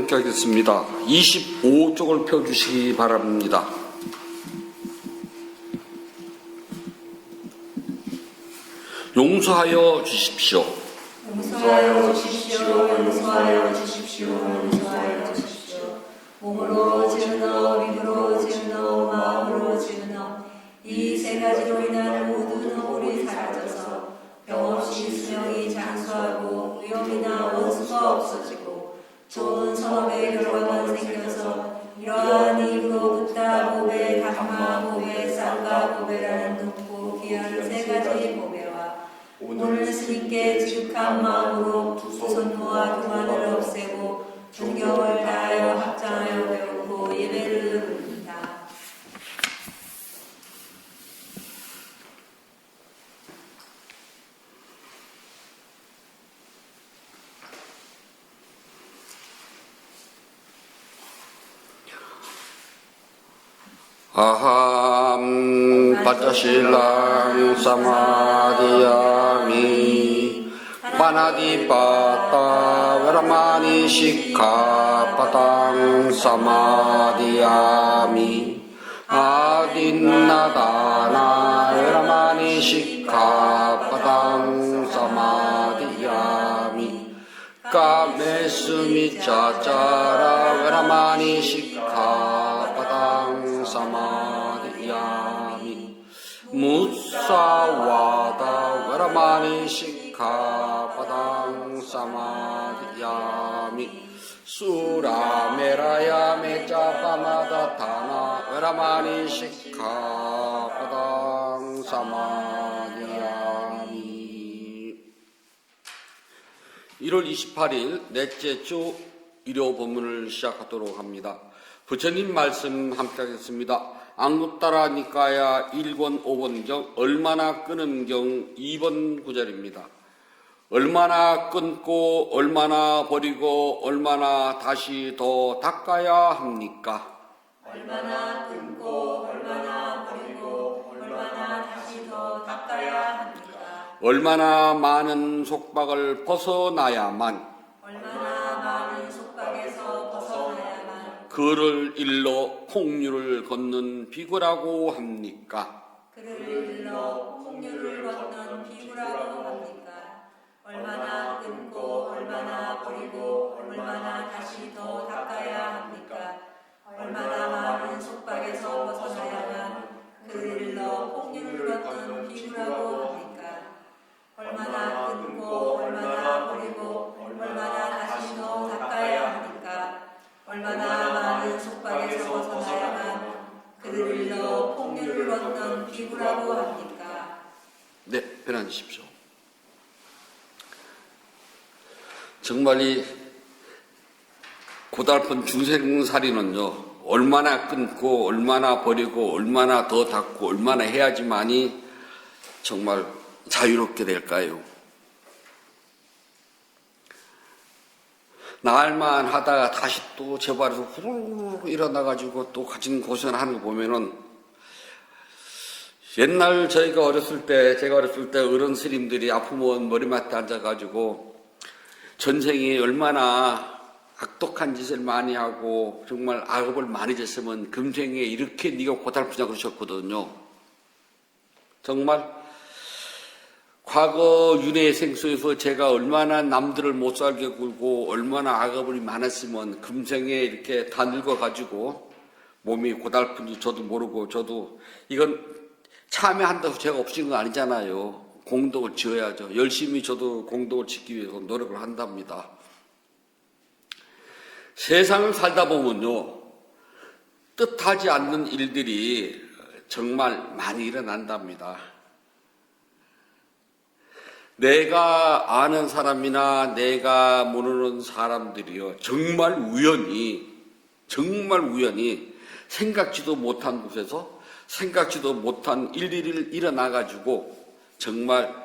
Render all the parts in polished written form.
함께 하겠습니다. 25쪽을 펴주시기 바랍니다. 용서하여 주십시오. 용서하여 주십시오. 용서하여 주십시오. 용서하여 주십시오. 몸으로 지으나 입으로 지으나 마음으로 지으나 이 세 가지로 인한 모든 허물이 사라져서 병없이 수명이 장수하고 위험이나 원수가 없어지고 좋은 선업의 결과만 생겨서 이러한 입으로 붓다 보배, 담마 보배, 쌍가 보배라는 높고 귀한 세 가지 보배와 오늘 스님께 지극한 마음으로 두 손모아 교만을 없애고 존경을 다하여 합장하여 배우고 예배를 드립니다. 아함 빠짜실랑 사마디야미 파나디빠따 웨라마니 시카빠당 사마디야미 아딘나다나 웨라마니 시카빠당 사마디야미 까메스미 짜짜라 웨라마니 시카빠당 사마디야미 무사와다 웨라마니 시카빠당 사마디야미 수라메라야 메짜파마다 타나 웨라마니 시카빠당 사마디야미. 1월 28일 넷째 주 일요 본문을 시작하도록 합니다. 부처님 말씀 함께 하겠습니다. 안구따라 니까야 1권 5번경 얼마나 끊음경 2번 구절입니다. 얼마나 끊고 얼마나 버리고 얼마나 다시 더 닦아야 합니까? 얼마나 끊고 얼마나 버리고 얼마나 다시 더 닦아야 합니까? 얼마나 많은 속박을 벗어나야만 얼마나 많은 속박에서 벗어나야만 그를 일러 폭류를 걷는 비구라고 합니까? 그를 일러 폭류를 걷는 비구라고 합니까? 얼마나 끊고 얼마나 버리고 얼마나 다시 더 닦아야 합니까? 얼마나 많은 속박에서 벗어나야만 그를 일러 폭류를 걷는 비구라고 합니까? 얼마나 끊고 얼마나 버리고 얼마나 다시 더 닦아야 합니까? 얼마나 많은 속박에서 벗어나야만 그를 일러 폭류를 걷는 비구라고 합니까? 네, 편안하십시오. 정말 이 고달픈 중생살이는요, 얼마나 끊고 얼마나 버리고 얼마나 더 닦고 얼마나 해야지만이 정말 자유롭게 될까요? 나을만 하다가 다시 또 재발해서 후루룩 일어나가지고 또 가진 고생을 하는 거 보면은 옛날 제가 어렸을 때 어른 스님들이 아프면 머리맡에 앉아가지고 전생에 얼마나 악독한 짓을 많이 하고 정말 악업을 많이 졌으면 금생에 이렇게 네가 고달프냐 그러셨거든요. 정말 과거 윤회 생수에서 제가 얼마나 남들을 못 살게 굴고 얼마나 악업이 많았으면 금생에 이렇게 다 늙어가지고 몸이 고달픈지 저도 모르고 저도 이건 참여한다고 제가 없인 거 아니잖아요. 공덕을 지어야죠. 열심히 저도 공덕을 짓기 위해서 노력을 한답니다. 세상을 살다 보면요, 뜻하지 않는 일들이 정말 많이 일어난답니다. 내가 아는 사람이나 내가 모르는 사람들이요, 정말 우연히 생각지도 못한 곳에서 생각지도 못한 일들이 일어나가지고 정말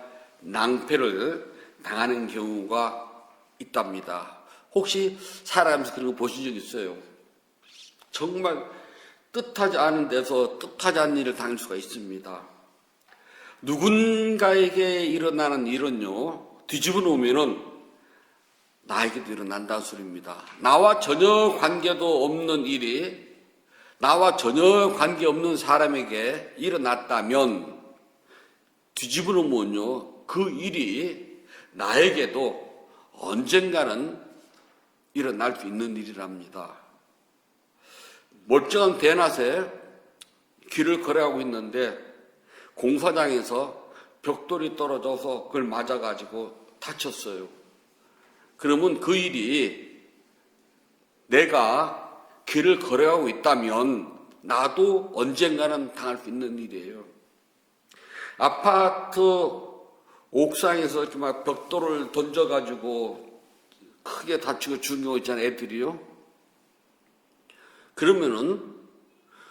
낭패를 당하는 경우가 있답니다. 혹시 살아가면서 그런 거 보신 적 있어요? 정말 뜻하지 않은 데서 뜻하지 않은 일을 당할 수가 있습니다. 누군가에게 일어나는 일은요, 뒤집어 놓으면은 나에게도 일어난다는 소리입니다. 나와 전혀 관계도 없는 일이 나와 전혀 관계없는 사람에게 일어났다면 뒤집어 놓으면요, 그 일이 나에게도 언젠가는 일어날 수 있는 일이랍니다. 멀쩡한 대낮에 길을 걸어가고 있는데 공사장에서 벽돌이 떨어져서 그걸 맞아가지고 다쳤어요. 그러면 그 일이 내가 길을 걸어가고 있다면 나도 언젠가는 당할 수 있는 일이에요. 아파트 옥상에서 정말 벽돌을 던져가지고 크게 다치고 죽은 경우 있잖아요, 애들이요. 그러면은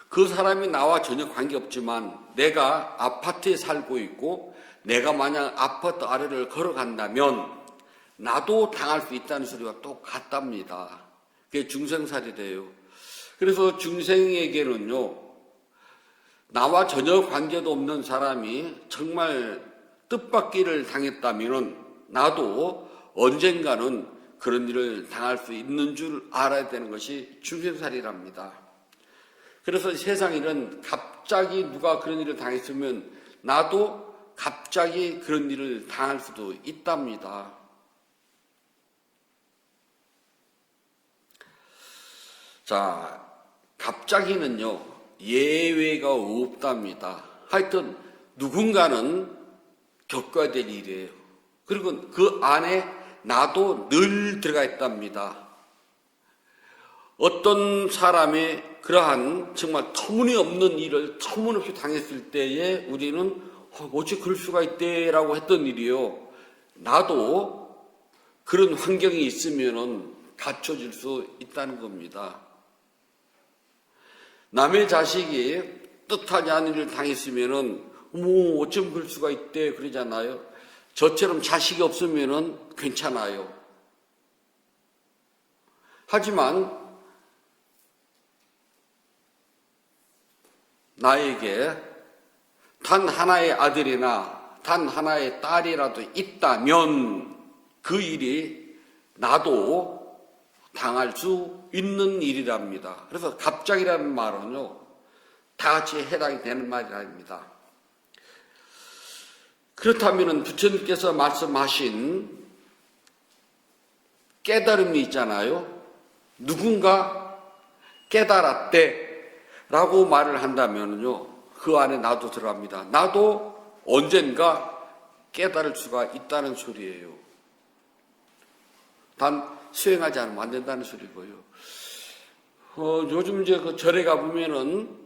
그 사람이 나와 전혀 관계없지만 내가 아파트에 살고 있고 내가 만약 아파트 아래를 걸어간다면 나도 당할 수 있다는 소리가 똑같답니다. 그게 중생살이래요. 그래서 중생에게는요, 나와 전혀 관계도 없는 사람이 정말 뜻밖기를 당했다면 나도 언젠가는 그런 일을 당할 수 있는 줄 알아야 되는 것이 중생살이랍니다. 그래서 세상에는 갑자기 누가 그런 일을 당했으면 나도 갑자기 그런 일을 당할 수도 있답니다. 자, 갑자기는요, 예외가 없답니다. 하여튼 누군가는 겪어야 될 일이에요. 그리고 그 안에 나도 늘 들어가 있답니다. 어떤 사람의 그러한 정말 터무니없는 일을 터무니없이 당했을 때에 우리는 어찌 그럴 수가 있대라고 했던 일이요. 나도 그런 환경이 있으면은 갖춰질 수 있다는 겁니다. 남의 자식이 뜻하지 않은 일을 당했으면은 어쩜 그럴 수가 있대 그러잖아요. 저처럼 자식이 없으면은 괜찮아요. 하지만 나에게 단 하나의 아들이나 단 하나의 딸이라도 있다면 그 일이 나도 당할 수 있는 일이랍니다. 그래서 갑자기라는 말은요, 다 같이 해당이 되는 말이랍니다. 그렇다면 부처님께서 말씀하신 깨달음이 있잖아요. 누군가 깨달았대 라고 말을 한다면요, 그 안에 나도 들어갑니다. 나도 언젠가 깨달을 수가 있다는 소리예요. 단 수행하지 않으면 안 된다는 소리고요. 요즘 이제 그 절에 가보면은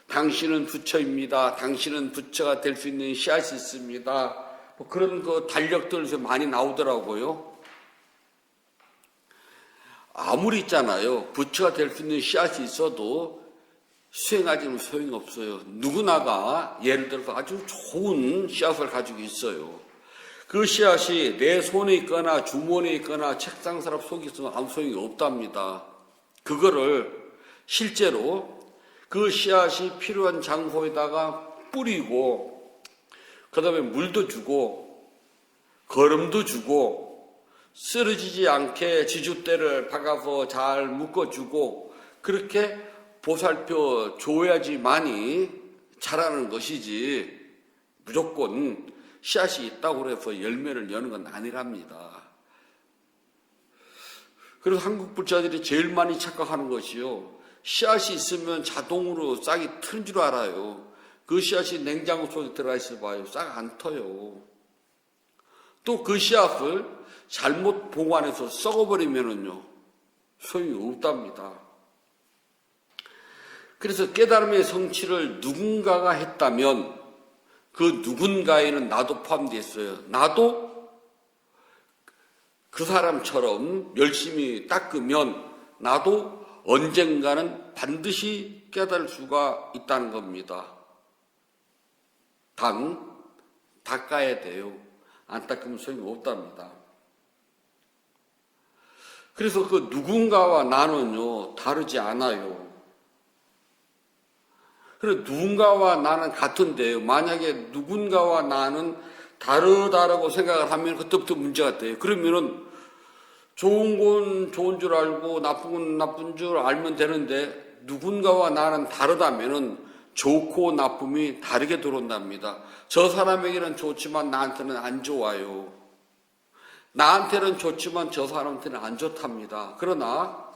당신은 부처입니다. 당신은 부처가 될 수 있는 씨앗이 있습니다. 그런 그 달력들 좀 많이 나오더라고요. 아무리 있잖아요. 부처가 될 수 있는 씨앗이 있어도 수행하지 않으면 소용이 없어요. 누구나가 예를 들어서 아주 좋은 씨앗을 가지고 있어요. 그 씨앗이 내 손에 있거나 주머니에 있거나 책상 서랍 속에 있으면 아무 소용이 없답니다. 그거를 실제로 그 씨앗이 필요한 장소에다가 뿌리고 그 다음에 물도 주고 거름도 주고 쓰러지지 않게 지주대를 박아서 잘 묶어주고 그렇게 보살펴 줘야지만이 자라는 것이지 무조건 씨앗이 있다고 해서 열매를 여는 건 아니랍니다. 그래서 한국 불자들이 제일 많이 착각하는 것이요, 씨앗이 있으면 자동으로 싹이 트는 줄 알아요. 그 씨앗이 냉장고 속에 들어가 있어 봐요. 싹 안 터요. 또 그 씨앗을 잘못 보관해서 썩어버리면은요, 소용이 없답니다. 그래서 깨달음의 성취를 누군가가 했다면 그 누군가에는 나도 포함되어 있어요. 나도 그 사람처럼 열심히 닦으면 나도 언젠가는 반드시 깨달을 수가 있다는 겁니다. 단, 닦아야 돼요. 안 닦으면 소용이 없답니다. 그래서 그 누군가와 나는요, 다르지 않아요. 그래서 누군가와 나는 같은데요. 만약에 누군가와 나는 다르다라고 생각을 하면 그때부터 문제가 돼요. 그러면은 좋은 건 좋은 줄 알고 나쁜 건 나쁜 줄 알면 되는데 누군가와 나는 다르다면은 좋고 나쁨이 다르게 들어온답니다. 저 사람에게는 좋지만 나한테는 안 좋아요. 나한테는 좋지만 저 사람한테는 안 좋답니다. 그러나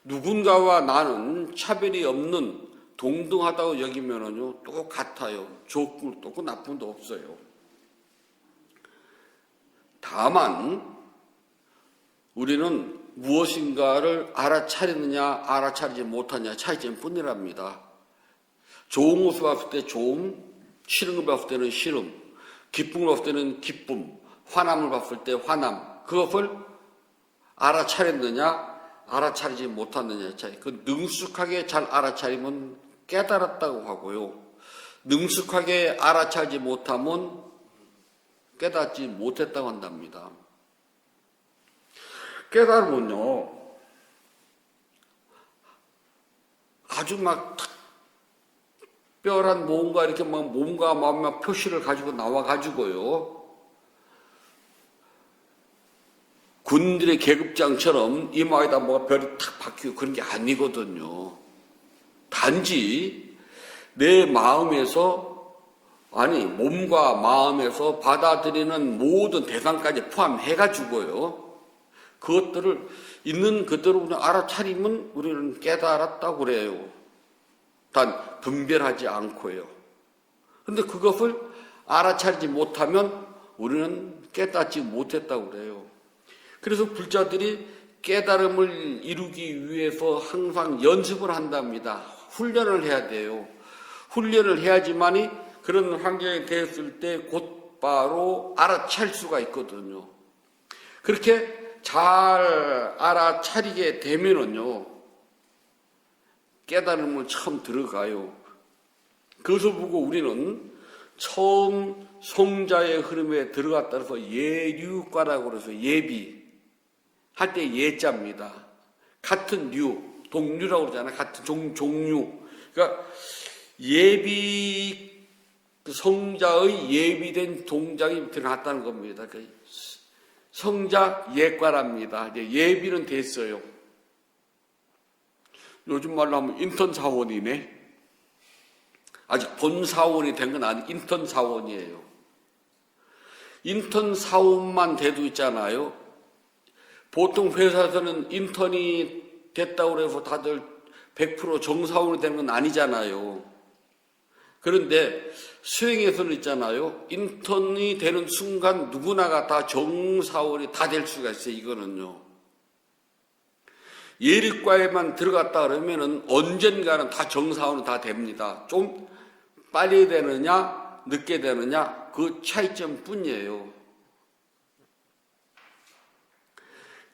누군가와 나는 차별이 없는 동등하다고 여기면은요 똑같아요. 좋고 또 나쁨도 없어요. 다만 우리는 무엇인가를 알아차리느냐 알아차리지 못하느냐 차이점 뿐이랍니다. 좋은 것을 봤을 때 좋음, 싫은 걸 봤을 때는 싫음, 기쁨을 봤을 때는 기쁨, 화남을 봤을 때 화남, 그것을 알아차렸느냐 알아차리지 못하느냐의 차이. 그 능숙하게 잘 알아차리면 깨달았다고 하고요. 능숙하게 알아차리지 못하면 깨닫지 못했다고 한답니다. 깨달으면요 아주 막 특별한 뭔가 이렇게 막 몸과 마음과 표시를 가지고 나와가지고요 군들의 계급장처럼 이마에다 뭐가 별이 탁 박히고 그런 게 아니거든요. 단지 내 마음에서 아니 몸과 마음에서 받아들이는 모든 대상까지 포함해가지고요 그것들을 있는 그대로 그냥 알아차리면 우리는 깨달았다고 그래요. 단 분별하지 않고요. 그런데 그것을 알아차리지 못하면 우리는 깨닫지 못했다고 그래요. 그래서 불자들이 깨달음을 이루기 위해서 항상 연습을 한답니다. 훈련을 해야 돼요. 훈련을 해야지만이 그런 환경에 대했을 때 곧바로 알아챌 수가 있거든요. 그렇게 잘 알아차리게 되면은요, 깨달음을 처음 들어가요. 그것을 보고 우리는 처음 성자의 흐름에 들어갔다 해서 예류과라고 그래서 예비. 할 때 예자입니다. 같은 류, 동류라고 그러잖아요. 같은 종류. 그러니까 예비, 성자의 예비된 동작이 들어갔다는 겁니다. 성자 예과랍니다. 이제 예비는 됐어요. 요즘 말로 하면 인턴 사원이네. 아직 본 사원이 된 건 아니, 인턴 사원이에요. 인턴 사원만 돼도 있잖아요. 보통 회사에서는 인턴이 됐다고 해서 다들 100% 정사원이 되는 건 아니잖아요. 그런데 수행에서는 있잖아요. 인턴이 되는 순간 누구나가 다 정사원이 다 될 수가 있어요. 이거는요. 예리과에만 들어갔다 그러면은 언젠가는 다 정사원이 다 됩니다. 좀 빨리 되느냐 늦게 되느냐 그 차이점 뿐이에요.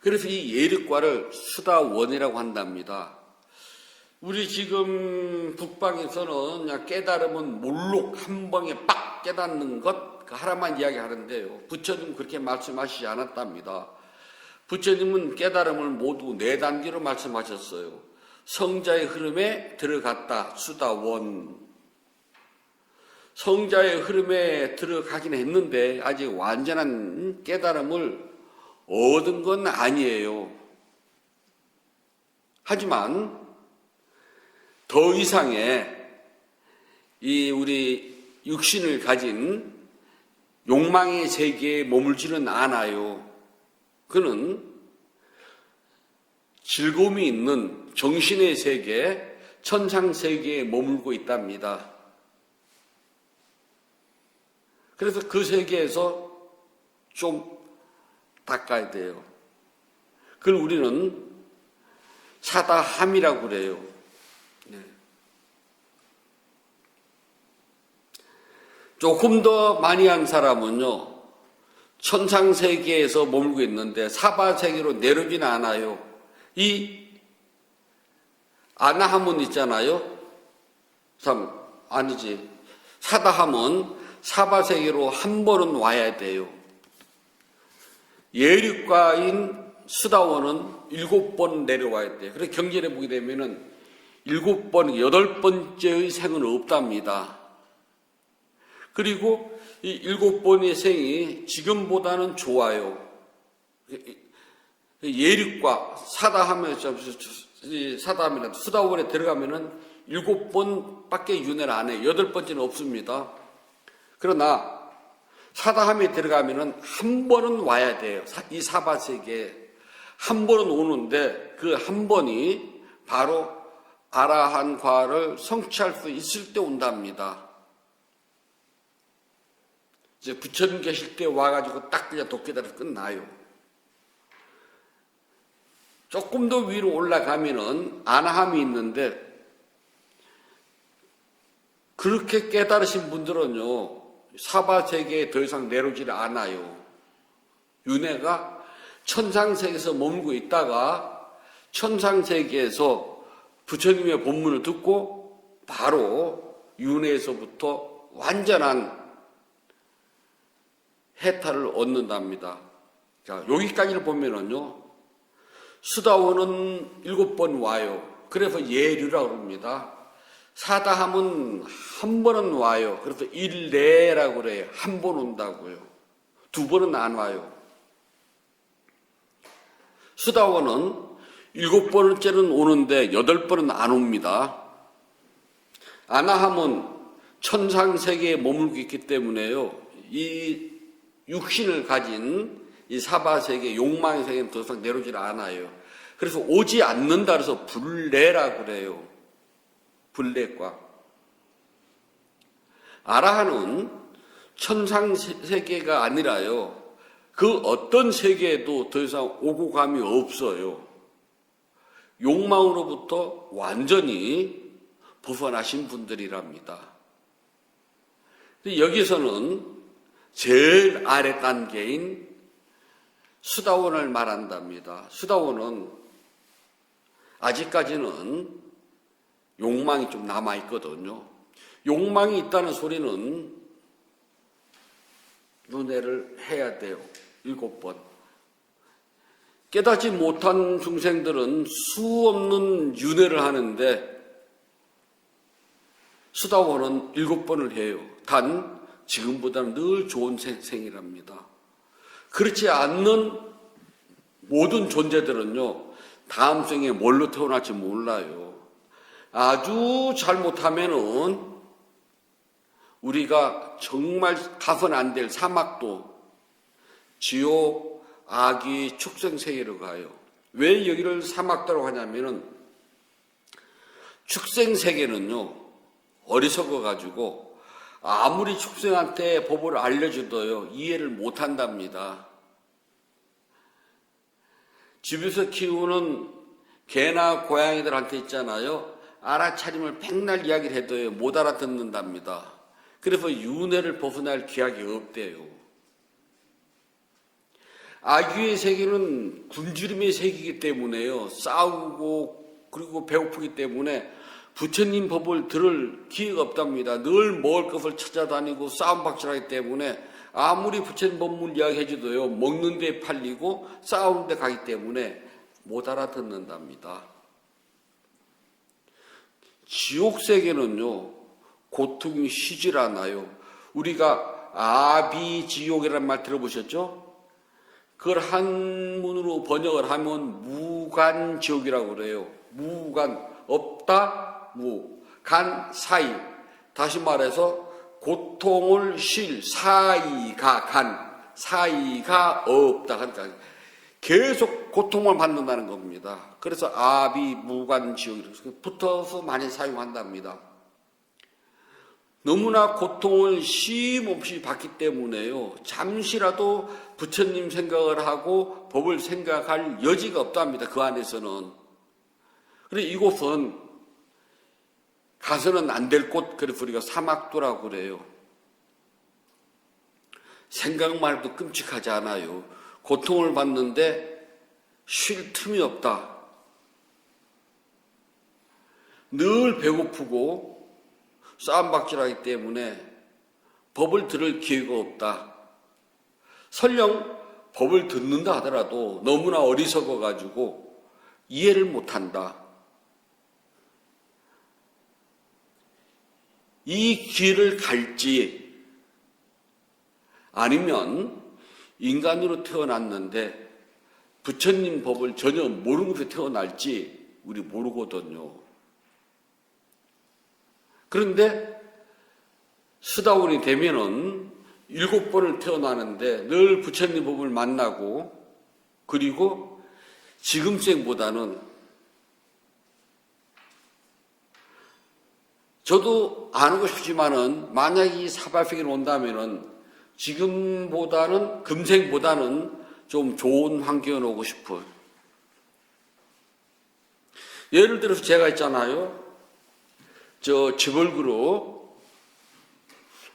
그래서 이 예리과를 수다원이라고 한답니다. 우리 지금 북방에서는 그냥 깨달으면 몰록 한 방에 빡 깨닫는 것 그 하나만 이야기하는데요. 부처님 그렇게 말씀하시지 않았답니다. 부처님은 깨달음을 모두 4단계로 말씀하셨어요. 성자의 흐름에 들어갔다. 수다원. 성자의 흐름에 들어가긴 했는데 아직 완전한 깨달음을 얻은 건 아니에요. 하지만 더 이상의 이 우리 육신을 가진 욕망의 세계에 머물지는 않아요. 그는 즐거움이 있는 정신의 세계, 천상 세계에 머물고 있답니다. 그래서 그 세계에서 좀 닦아야 돼요. 그걸 우리는 사다함이라고 그래요. 네. 조금 더 많이 한 사람은요, 천상세계에서 머물고 있는데 사바세계로 내려오지는 않아요. 이 아나함은 있잖아요. 아니지. 사다함은 사바세계로 한 번은 와야 돼요. 예류과인 수다원은 7번 내려와야 돼요. 그래서 경전에 보게 되면은 7번, 8번째의 생은 없답니다. 그리고 이 7번의 생이 지금보다는 좋아요. 예륙과 사다함이나 수다원에 들어가면은 7번밖에 윤회를 안 해요. 8번째는 없습니다. 그러나 사다함에 들어가면은 한 번은 와야 돼요. 이 사바세계에 한 번은 오는데 그 한 번이 바로 아라한과를 성취할 수 있을 때 온답니다. 이제 부처님 계실 때 와가지고 딱 그냥 도깨달아서 끝나요. 조금 더 위로 올라가면은 아나함이 있는데 그렇게 깨달으신 분들은요 사바세계에 더 이상 내려오질 않아요. 윤회가 천상세계에서 머물고 있다가 천상세계에서 부처님의 법문을 듣고 바로 윤회에서부터 완전한 해탈을 얻는답니다. 자, 여기까지를 보면은요 수다원은 7번 와요. 그래서 예류라고 합니다. 사다함은 한 번은 와요. 그래서 일례라고 그래요. 한 번 온다고요. 2번은 안 와요. 수다원은 7번째는 오는데 8번은 안 옵니다. 아나함은 천상세계에 머물고 있기 때문에요. 이 육신을 가진 이 사바세계, 욕망의 세계는 더 이상 내려오질 않아요. 그래서 오지 않는다 그래서 불례라고 그래요. 불례과. 아라한은 천상세계가 아니라요. 그 어떤 세계에도 더 이상 오고 감이 없어요. 욕망으로부터 완전히 벗어나신 분들이랍니다. 여기서는 제일 아래 단계인 수다원을 말한답니다. 수다원은 아직까지는 욕망이 좀 남아있거든요. 욕망이 있다는 소리는 윤회를 해야 돼요. 7번. 깨닫지 못한 중생들은 수 없는 윤회를 하는데 수다원은 7번을 해요. 단 지금보다는 늘 좋은 생이랍니다. 그렇지 않는 모든 존재들은요. 다음 생에 뭘로 태어날지 몰라요. 아주 잘못하면은 우리가 정말 가서는 안 될 사막도, 지옥, 악이, 축생세계로 가요. 왜 여기를 사막도라고 하냐면은 축생세계는요. 어리석어가지고 아무리 축생한테 법을 알려줘도요. 이해를 못한답니다. 집에서 키우는 개나 고양이들한테 있잖아요. 알아차림을 백날 이야기를 해도요. 못 알아듣는답니다. 그래서 윤회를 벗어날 기약이 없대요. 아귀의 세계는 굶주림의 세계이기 때문에요. 싸우고 그리고 배고프기 때문에 부처님 법을 들을 기회가 없답니다. 늘 먹을 것을 찾아다니고 싸움박질하기 때문에 아무리 부처님 법문 이야기해줘도요. 먹는 데 팔리고 싸우는 데 가기 때문에 못 알아듣는답니다. 지옥세계는요. 고통이 쉬질 않아요. 우리가 아비지옥이라는 말 들어보셨죠? 그걸 한문으로 번역을 하면 무간지옥이라고 그래요. 무간, 없다, 무, 간, 사이. 다시 말해서 고통을 쉴 사이가 간, 사이가 없다. 그러니까 계속 고통을 받는다는 겁니다. 그래서 아비, 무간, 지옥이라고 붙어서 많이 사용한답니다. 너무나 고통을 쉼없이 받기 때문에요. 잠시라도 부처님 생각을 하고 법을 생각할 여지가 없답니다. 그 안에서는. 그래서 이곳은 가서는 안 될 곳, 그래서 우리가 사막도라고 그래요. 생각만 해도 끔찍하지 않아요. 고통을 받는데 쉴 틈이 없다. 늘 배고프고 싸움박질하기 때문에 법을 들을 기회가 없다. 설령 법을 듣는다 하더라도 너무나 어리석어가지고 이해를 못한다. 이 길을 갈지 아니면 인간으로 태어났는데 부처님 법을 전혀 모르면서 태어날지 우리 모르거든요. 그런데 수다원이 되면은 7번을 태어나는데 늘 부처님 법을 만나고, 그리고 지금 생보다는, 저도 안 오고 싶지만은 만약에 이 사발생이 온다면은 지금보다는, 금생보다는 좀 좋은 환경에 오고 싶어요. 예를 들어서 제가 있잖아요. 저 재벌그룹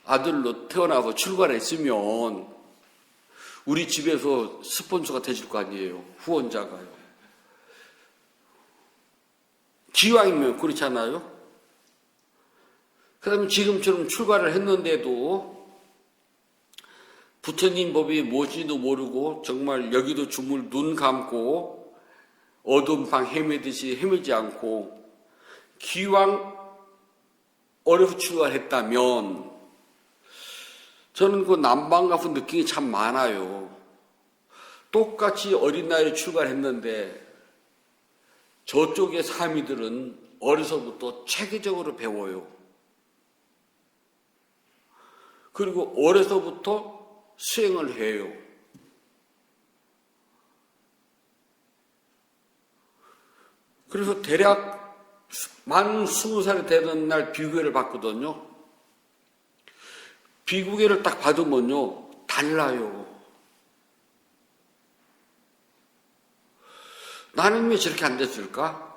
아들로 태어나서 출간했으면 우리 집에서 스폰서가 되실 거 아니에요. 후원자가요. 기왕이면 그렇잖아요. 그 다음에 지금처럼 출가를 했는데도 부처님 법이 뭔지도 모르고 정말 여기도 주물 눈 감고 어두운 방 헤매듯이 헤매지 않고 기왕 어려서 출가를 했다면 저는 그 남방 가서 느낀 게 참 많아요. 똑같이 어린 나이에 출가를 했는데 저쪽의 사미들은 어려서부터 체계적으로 배워요. 그리고 어려서부터 수행을 해요. 그래서 대략 만 20살이 되던 날 비구회를 받거든요. 비구회를 딱 받으면요, 달라요. 나는 왜 저렇게 안 됐을까?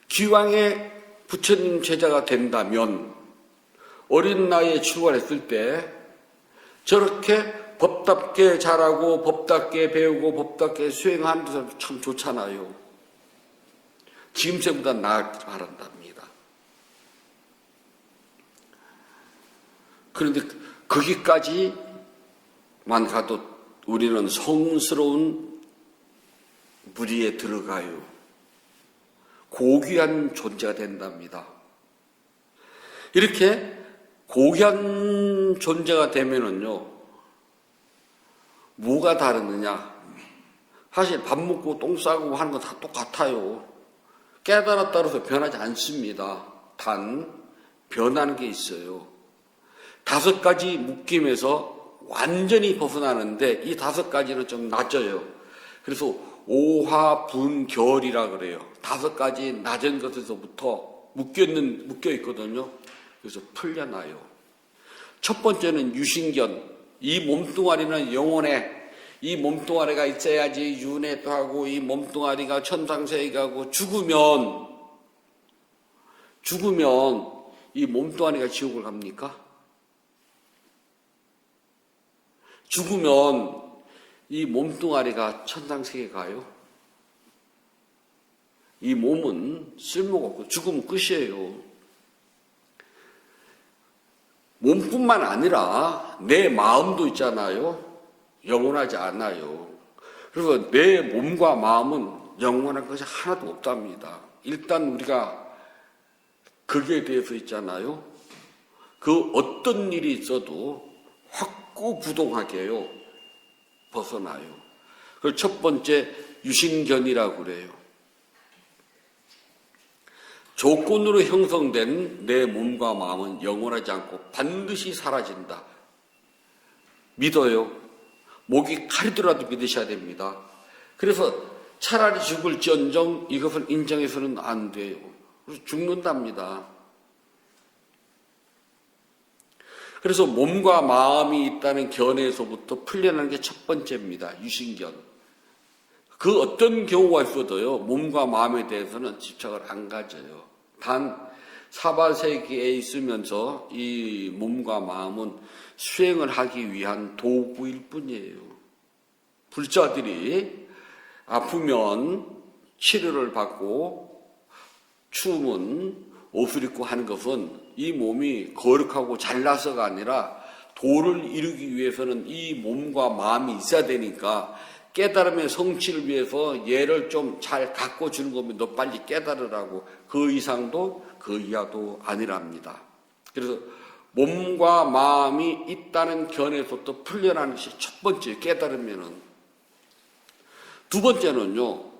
기왕에 부처님 제자가 된다면 어린 나이에 출가했을 때 저렇게 법답게 잘하고 법답게 배우고 법답게 수행하는 데서 참 좋잖아요. 지금생보다 나을 바란답니다. 그런데 거기까지만 가도 우리는 성스러운 무리에 들어가요. 고귀한 존재가 된답니다. 이렇게 고귀한 존재가 되면은요, 뭐가 다르느냐? 사실 밥 먹고 똥 싸고 하는 건 다 똑같아요. 깨달았다고 해서 변하지 않습니다. 단 변하는 게 있어요. 5가지 묶임에서 완전히 벗어나는데 이 5가지는 좀 낮아요. 그래서 오화분결이라 그래요. 5가지 낮은 것에서부터 묶여 있거든요. 그래서 풀려나요. 첫 번째는 유신견. 이 몸뚱아리는 영혼에, 이 몸뚱아리가 있어야지 윤회도 하고 이 몸뚱아리가 천상세계 가고 죽으면 이 몸뚱아리가 지옥을 갑니까? 죽으면 이 몸뚱아리가 천상세계 가요? 이 몸은 쓸모가 없고 죽으면 끝이에요. 몸뿐만 아니라 내 마음도 있잖아요. 영원하지 않아요. 그래서 내 몸과 마음은 영원한 것이 하나도 없답니다. 일단 우리가 거기에 대해서 있잖아요. 그 어떤 일이 있어도 확고부동하게요. 벗어나요. 그걸 첫 번째 유신견이라고 그래요. 조건으로 형성된 내 몸과 마음은 영원하지 않고 반드시 사라진다. 믿어요. 목이 칼이더라도 믿으셔야 됩니다. 그래서 차라리 죽을지언정 이것을 인정해서는 안 돼요. 그래서 죽는답니다. 그래서 몸과 마음이 있다는 견해에서부터 풀려나는 게 첫 번째입니다. 유신견. 그 어떤 경우가 있어도요, 몸과 마음에 대해서는 집착을 안 가져요. 단 사바세계에 있으면서 이 몸과 마음은 수행을 하기 위한 도구일 뿐이에요. 불자들이 아프면 치료를 받고 추우면 옷을 입고 하는 것은 이 몸이 거룩하고 잘나서가 아니라 도를 이루기 위해서는 이 몸과 마음이 있어야 되니까 깨달음의 성취를 위해서 얘를 좀 잘 갖고 주는 거면 너 빨리 깨달으라고. 그 이상도 그 이하도 아니랍니다. 그래서 몸과 마음이 있다는 견해부터 풀려나는 것이 첫 번째 깨달으면은. 두 번째는요,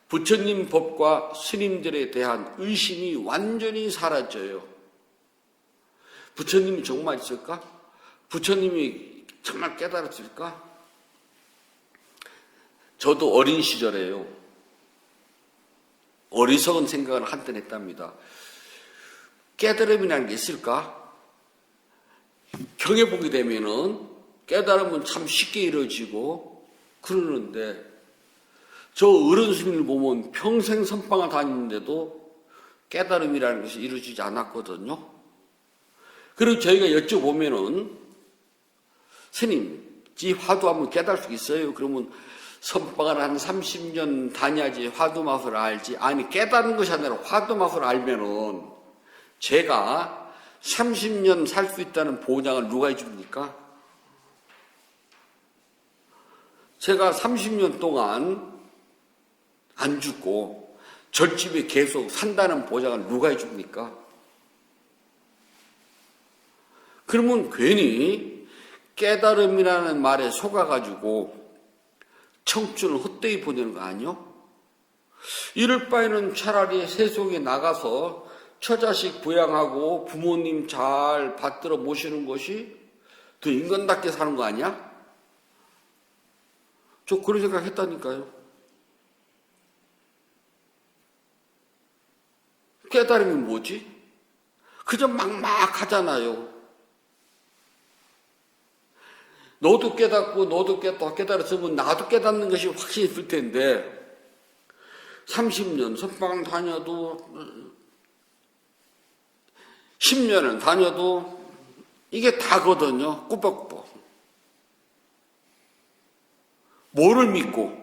부처님 법과 스님들에 대한 의심이 완전히 사라져요. 부처님이 정말 있을까? 부처님이 정말 깨달았을까? 저도 어린 시절에요, 어리석은 생각을 한때 했답니다. 깨달음이라는 게 있을까? 경에 보게 되면은 깨달음은 참 쉽게 이루어지고 그러는데, 저 어른 스님을 보면 평생 선방을 다니는데도 깨달음이라는 것이 이루어지지 않았거든요. 그리고 저희가 여쭤보면은, 스님, 지 화두 한번 깨달을 수 있어요? 그러면 선방을 한 30년 다녀야지 화두 맛을 알지. 아니, 깨달은 것이 아니라 화두 맛을 알면은 제가 30년 살 수 있다는 보장을 누가 해줍니까? 제가 30년 동안 안 죽고 절집에 계속 산다는 보장을 누가 해줍니까? 그러면 괜히 깨달음이라는 말에 속아가지고 청춘을 헛되이 보내는 거 아니요? 이럴 바에는 차라리 세속에 나가서 처자식 부양하고 부모님 잘 받들어 모시는 것이 더 인간답게 사는 거 아니야? 저 그런 생각 했다니까요. 깨달음이 뭐지? 그저 막막하잖아요. 너도 깨닫고 너도 깨달았으면 나도 깨닫는 것이 확실히 있을 텐데 30년 선방 다녀도 10년을 다녀도 이게 다거든요. 꾸벅꾸벅. 뭐를 믿고?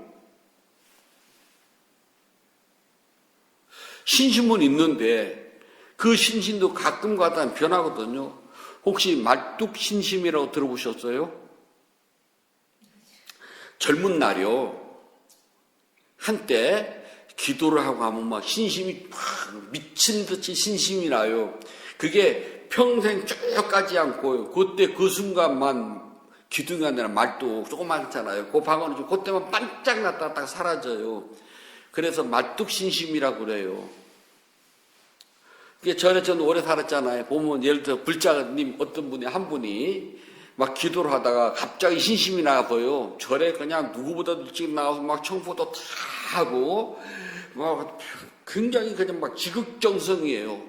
신심은 있는데 그 신심도 가끔 가다 변하거든요. 혹시 말뚝신심이라고 들어보셨어요? 젊은 날이요, 한때 기도를 하고 하면 막 신심이 막 미친 듯이 신심이 나요. 그게 평생 쭉 가지 않고요. 그때 그 순간만 기둥이 아니라 말뚝 조그맣잖아요. 그 방언이 그때만 반짝 났다가 딱 사라져요. 그래서 말뚝신심이라고 그래요. 그게 전에 저는 오래 살았잖아요. 보면 예를 들어 불자님 어떤 분이 한 분이 막 기도를 하다가 갑자기 신심이 나고요. 절에 그냥 누구보다도 일찍 나와서 막 청포도 다 하고 막 굉장히 그냥 막 지극정성이에요.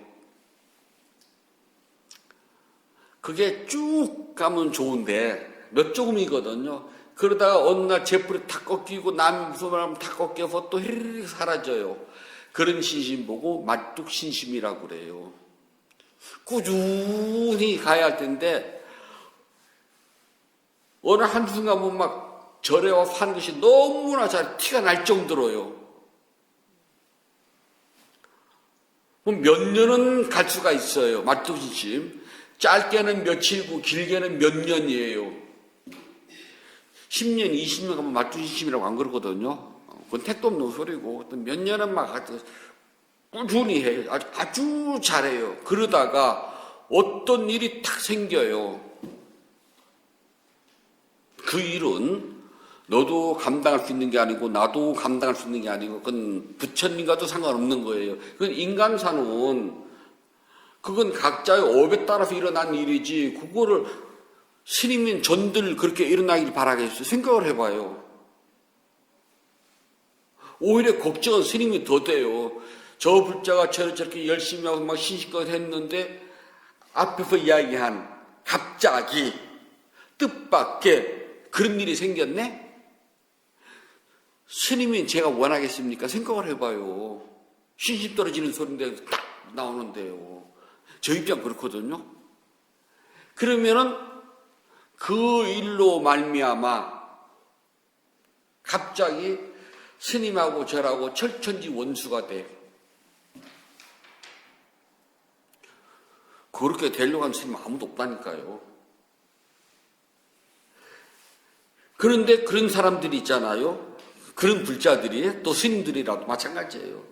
그게 쭉 가면 좋은데 몇 조금이거든요. 그러다가 어느 날 제풀이 탁 꺾이고 남이 무슨 말하면 탁 꺾여서 또 히리릭 사라져요. 그런 신심 보고 말뚝신심이라고 그래요. 꾸준히 가야 할 텐데 어느 한순간 보면 막 절에 와서 하는 것이 너무나 잘 티가 날 정도로요. 몇 년은 갈 수가 있어요. 말뚝신심. 짧게는 며칠고 길게는 몇 년이에요. 10년, 20년 가면 말뚝신심이라고 안 그러거든요. 그건 택도 없는 소리고 몇 년은 막 꾸준히 해요. 아주 잘해요. 그러다가 어떤 일이 탁 생겨요. 그 일은 너도 감당할 수 있는 게 아니고 나도 감당할 수 있는 게 아니고 그건 부처님과도 상관없는 거예요. 그건 인간사는 그건 각자의 업에 따라서 일어난 일이지 그거를 스님인 전들 그렇게 일어나길 바라겠어요. 생각을 해봐요. 오히려 걱정은 스님이 더 돼요. 저 불자가 저렇게 열심히 하고 막 신식껏 했는데 앞에서 이야기한 갑자기 뜻밖의 그런 일이 생겼네? 스님이 제가 원하겠습니까? 생각을 해봐요. 신심 떨어지는 소리인데 딱 나오는데요. 저 입장 그렇거든요. 그러면은 그 일로 말미암아 갑자기 스님하고 저하고 철천지 원수가 돼. 그렇게 되려고 하는 스님 아무도 없다니까요. 그런데 그런 사람들이 있잖아요. 그런 불자들이 또 스님들이라도 마찬가지예요.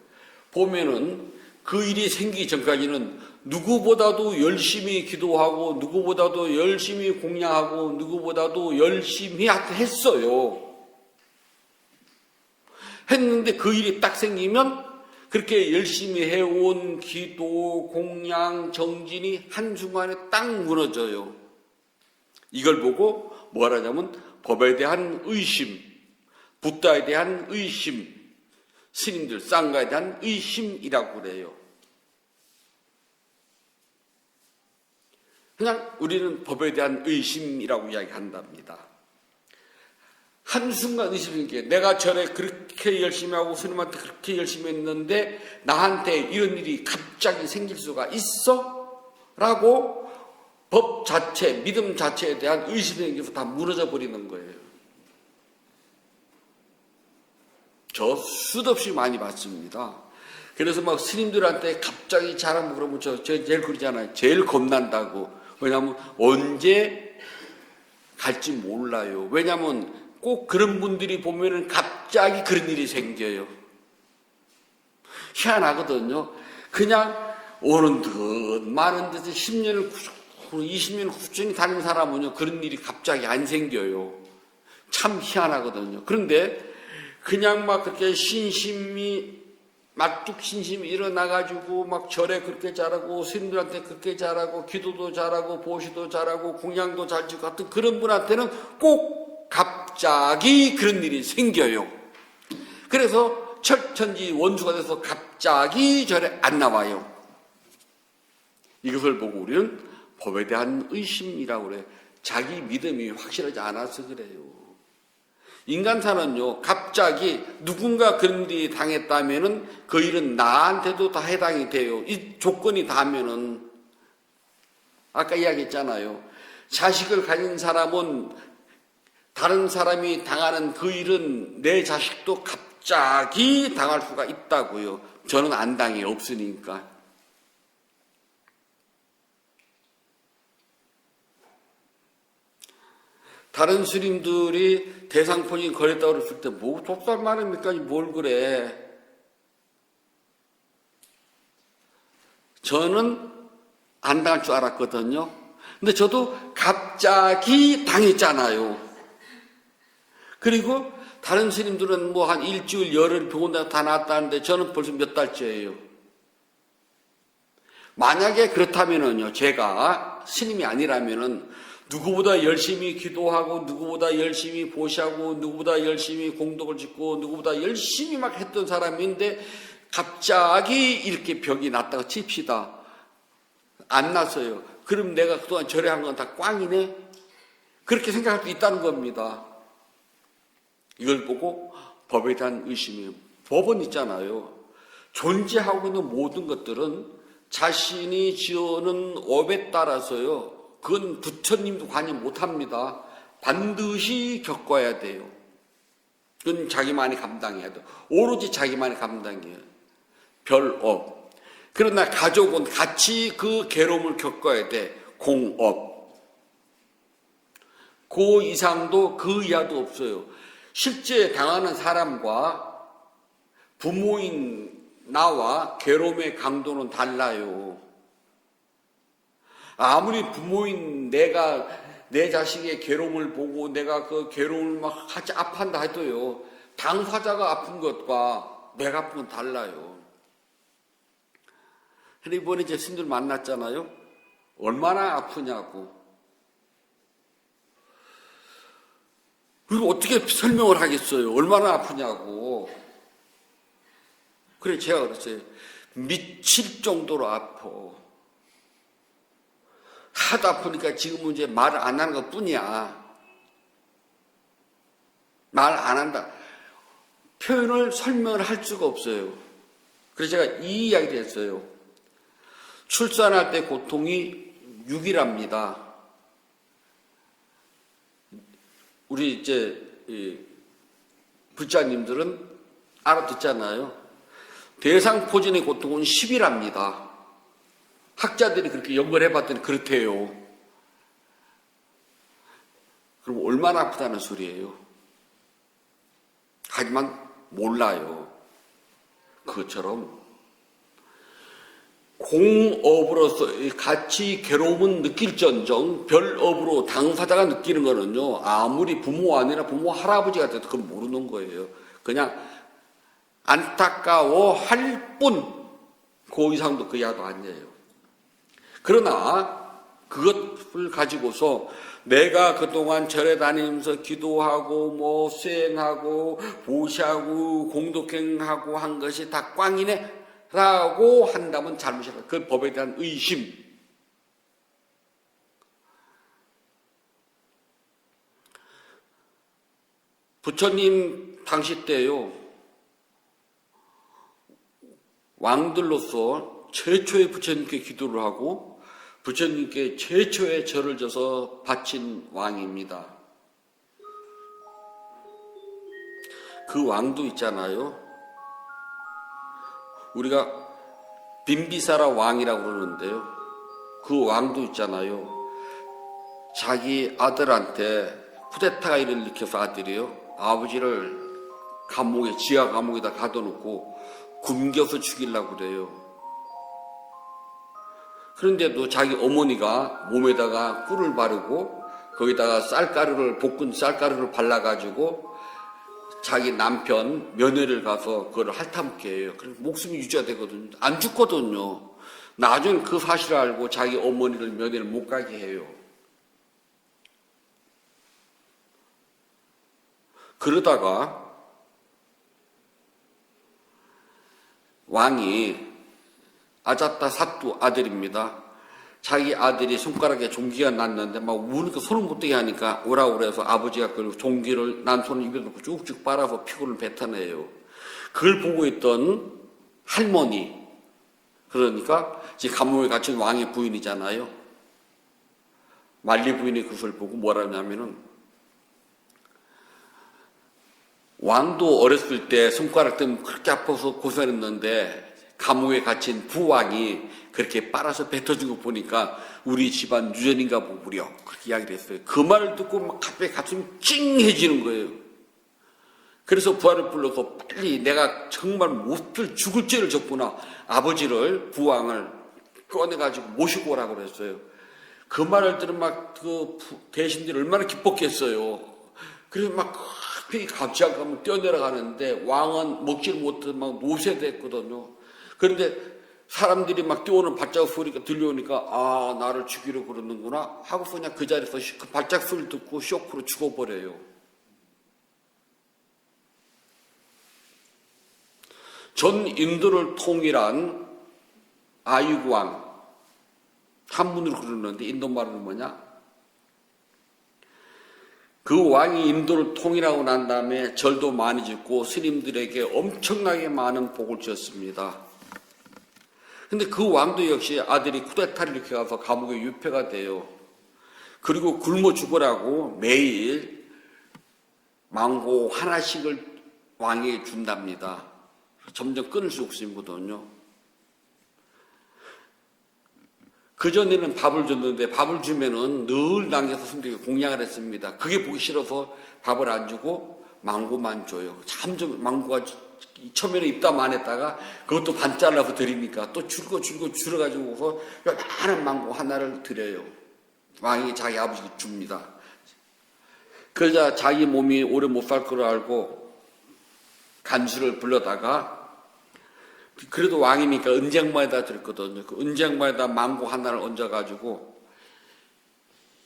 보면은 그 일이 생기기 전까지는 누구보다도 열심히 기도하고 누구보다도 열심히 공양하고 누구보다도 열심히 했어요. 했는데 그 일이 딱 생기면 그렇게 열심히 해온 기도, 공양, 정진이 한순간에 딱 무너져요. 이걸 보고 뭐라 하냐면 법에 대한 의심, 붓다에 대한 의심, 스님들, 쌍가에 대한 의심이라고 그래요. 그냥 우리는 법에 대한 의심이라고 이야기한답니다. 한순간 의심인 게 내가 전에 그렇게 열심히 하고 스님한테 그렇게 열심히 했는데 나한테 이런 일이 갑자기 생길 수가 있어? 라고 법 자체, 믿음 자체에 대한 의심이 생겨서 다 무너져 버리는 거예요. 저 수도 없이 많이 봤습니다. 그래서 막 스님들한테 갑자기 잘하면 그러면 저 제일 그러잖아요. 제일 겁난다고. 왜냐하면 언제 갈지 몰라요. 왜냐하면 꼭 그런 분들이 보면은 갑자기 그런 일이 생겨요. 희한하거든요. 그냥 오는 듯 마는 듯 10년을 20년을 꾸준히 다니는 사람은요 그런 일이 갑자기 안 생겨요. 참 희한하거든요. 그런데 그냥 막 그렇게 막뚝 신심이 일어나가지고 막 절에 그렇게 잘하고 스님들한테 그렇게 잘하고 기도도 잘하고 보시도 잘하고 공양도 잘 지고 같은 그런 분한테는 꼭 갑자기 그런 일이 생겨요. 그래서 철천지 원수가 돼서 갑자기 절에 안 나와요. 이것을 보고 우리는 법에 대한 의심이라고 그래요. 자기 믿음이 확실하지 않아서 그래요. 인간사는요, 갑자기 누군가 그런 일이 당했다면은 그 일은 나한테도 다 해당이 돼요. 이 조건이 닿으면은, 아까 이야기했잖아요. 자식을 가진 사람은 다른 사람이 당하는 그 일은 내 자식도 갑자기 당할 수가 있다고요. 저는 안 당해, 없으니까. 다른 스님들이 대상포진 걸렸다고 그랬을 때, 뭐, 독살 많으니까 뭘 그래. 저는 안 당할 줄 알았거든요. 근데 저도 갑자기 당했잖아요. 그리고 다른 스님들은 뭐 한 일주일, 열흘 병원 다 나았다는데 저는 벌써 몇 달째예요. 만약에 그렇다면은요, 제가 스님이 아니라면은 누구보다 열심히 기도하고 누구보다 열심히 보시하고 누구보다 열심히 공덕을 짓고 누구보다 열심히 막 했던 사람인데 갑자기 이렇게 병이 났다고 칩시다. 안 났어요. 그럼 내가 그동안 절에 한 건 다 꽝이네? 그렇게 생각할 수 있다는 겁니다. 이걸 보고 법에 대한 의심이에요. 법은 있잖아요. 존재하고 있는 모든 것들은 자신이 지어놓은 업에 따라서요. 그건 부처님도 관여 못합니다. 반드시 겪어야 돼요. 그건 자기만이 감당해야 돼요. 오로지 자기만이 감당해요. 별업. 그러나 가족은 같이 그 괴로움을 겪어야 돼. 공업. 그 이상도 그 이하도 없어요. 실제 당하는 사람과 부모인 나와 괴로움의 강도는 달라요. 아무리 부모인 내가 내 자식의 괴로움을 보고 내가 그 괴로움을 막 같이 아파한다 해도요. 당사자가 아픈 것과 내가 아픈 건 달라요. 근데 이번에 제 스님들 만났잖아요. 얼마나 아프냐고. 그리고 어떻게 설명을 하겠어요. 얼마나 아프냐고. 그래 제가 그랬어요. 미칠 정도로 아파. 하도 아프니까 지금은 이제 말을 안 하는 것 뿐이야. 말 안 한다. 표현을 설명을 할 수가 없어요. 그래서 제가 이 이야기를 했어요. 출산할 때 고통이 6이랍니다. 우리 이제 불자님들은 알아듣잖아요. 대상포진의 고통은 10이랍니다. 학자들이 그렇게 연구를 해봤더니 그렇대요. 그럼 얼마나 아프다는 소리예요? 하지만 몰라요. 그것처럼 공업으로서 같이 괴로움은 느낄전정 별업으로 당사자가 느끼는 거는요, 아무리 부모 아니라 부모 할아버지가 돼도 그건 모르는 거예요. 그냥 안타까워할 뿐, 그 이상도 그 이하도 아니에요. 그러나 그것을 가지고서 내가 그동안 절에 다니면서 기도하고 뭐 수행하고 보시하고 공덕행하고 한 것이 다 꽝이네 라고 한다면 잘못이다. 그 법에 대한 의심. 부처님 당시 때요, 왕들로서 최초의 부처님께 기도를 하고 부처님께 최초의 절을 져서 바친 왕입니다. 그 왕도 있잖아요. 우리가 빈비사라 왕이라고 그러는데요. 그 왕도 있잖아요. 자기 아들한테 쿠데타가 일으켜서 아들이요, 아버지를 감옥에, 지하 감옥에다 가둬놓고 굶겨서 죽이려고 그래요. 그런데도 자기 어머니가 몸에다가 꿀을 바르고 거기다가 볶은 쌀가루를 발라가지고 자기 남편 며느리를 가서 그걸 핥아먹게 해요. 그럼 목숨이 유지가 되거든요. 안 죽거든요. 나중에 그 사실을 알고 자기 어머니를 며느리를 못 가게 해요. 그러다가 왕이 아자타 사뚜 아들입니다. 자기 아들이 손가락에 종기가 났는데 막 우니까 손을 못 대게 하니까 오라고 그래서 아버지가 그 종기를 난 손을 입에 넣고 쭉쭉 빨아서 피고를 뱉어내요. 그걸 보고 있던 할머니, 그러니까 지금 감옥에 갇힌 왕의 부인이잖아요. 말리 부인이 그것을 보고 뭐라냐면은, 왕도 어렸을 때 손가락 때문에 그렇게 아파서 고생했는데 감옥에 갇힌 부왕이 그렇게 빨아서 뱉어준 거 보니까 우리 집안 유전인가 보구려, 그렇게 이야기를 했어요. 그 말을 듣고 막 갑자기 가슴이 찡해지는 거예요. 그래서 부하를 불러서 빨리 내가 정말 못필 죽을 죄를 졌구나, 아버지를, 부왕을 꺼내가지고 모시고 오라고 그랬어요. 그 말을 들은 막 그 대신들이 얼마나 기뻤겠어요. 그래서 막 갑자기 갑자기 뛰어내려가는데 왕은 먹지를 못해서 막 노쇠됐거든요. 그런데 사람들이 막 뛰어오는 발자국 소리가 들려오니까 아, 나를 죽이려 그러는구나 하고서 그냥 그 자리에서 그 발자국 소리를 듣고 쇼크로 죽어버려요. 전 인도를 통일한 아유구왕, 한문으로 그러는데 인도말은 뭐냐? 그 왕이 인도를 통일하고 난 다음에 절도 많이 짓고 스님들에게 엄청나게 많은 복을 주었습니다. 근데 그 왕도 역시 아들이 쿠데타를 일으켜서 감옥에 유폐가 돼요. 그리고 굶어 죽으라고 매일 망고 하나씩을 왕에게 준답니다. 점점 끊을 수 없거든요. 그전에는 밥을 줬는데 밥을 주면은 늘 남겨서 스님들에게 공양을 했습니다. 그게 보기 싫어서 밥을 안 주고 망고만 줘요. 참 좀 망고가 처음에는 입담 안 했다가 그것도 반 잘라서 드리니까 또 줄여가지고서 요만한 망고 하나를 드려요. 왕이 자기 아버지께 줍니다. 그러자 자기 몸이 오래 못 살 걸 알고 간수를 불러다가, 그래도 왕이니까 은쟁반에다 드렸거든요. 그 은쟁반에다 망고 하나를 얹어가지고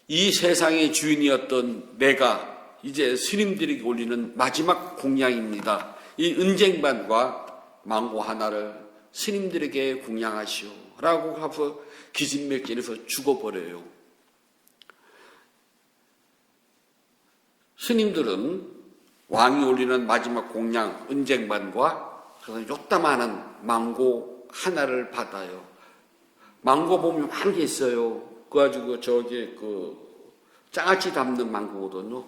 이 세상의 주인이었던 내가 이제 스님들에게 올리는 마지막 공양입니다. 이 은쟁반과 망고 하나를 스님들에게 공양하시오 라고 하면서 기진맥진해서 죽어버려요. 스님들은 왕이 올리는 마지막 공양 은쟁반과 그래서 요따만한 망고 하나를 받아요. 망고 보면 많은 게 있어요. 그거 가지고 저기 그 장아찌 담는 망고거든요.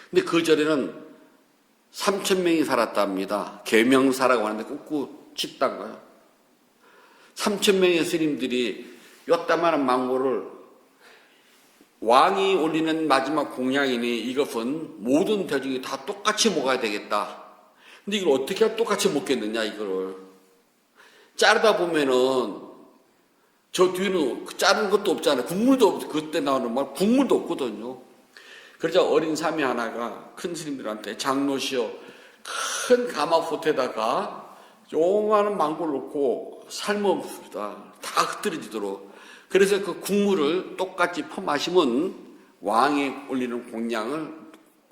근데 그 절에는 3,000명이 살았답니다. 계명사라고 하는데 꾹꾹 칩다가요. 3,000명의 스님들이 요따만한 망고를 왕이 올리는 마지막 공양이니 이것은 모든 대중이 다 똑같이 먹어야 되겠다. 근데 이걸 어떻게 똑같이 먹겠느냐 이거를. 자르다 보면은 저 뒤는 자른 것도 없잖아요. 국물도 없, 그때 나오는 말 국물도 없거든요. 그러자 어린 사미 하나가 큰 스님들한테 장로시여 큰 가마솥에다가 요만한 망골 넣고 삶아봅시다. 다 흩어지도록. 그래서 그 국물을 똑같이 퍼마시면 왕에 올리는 공양을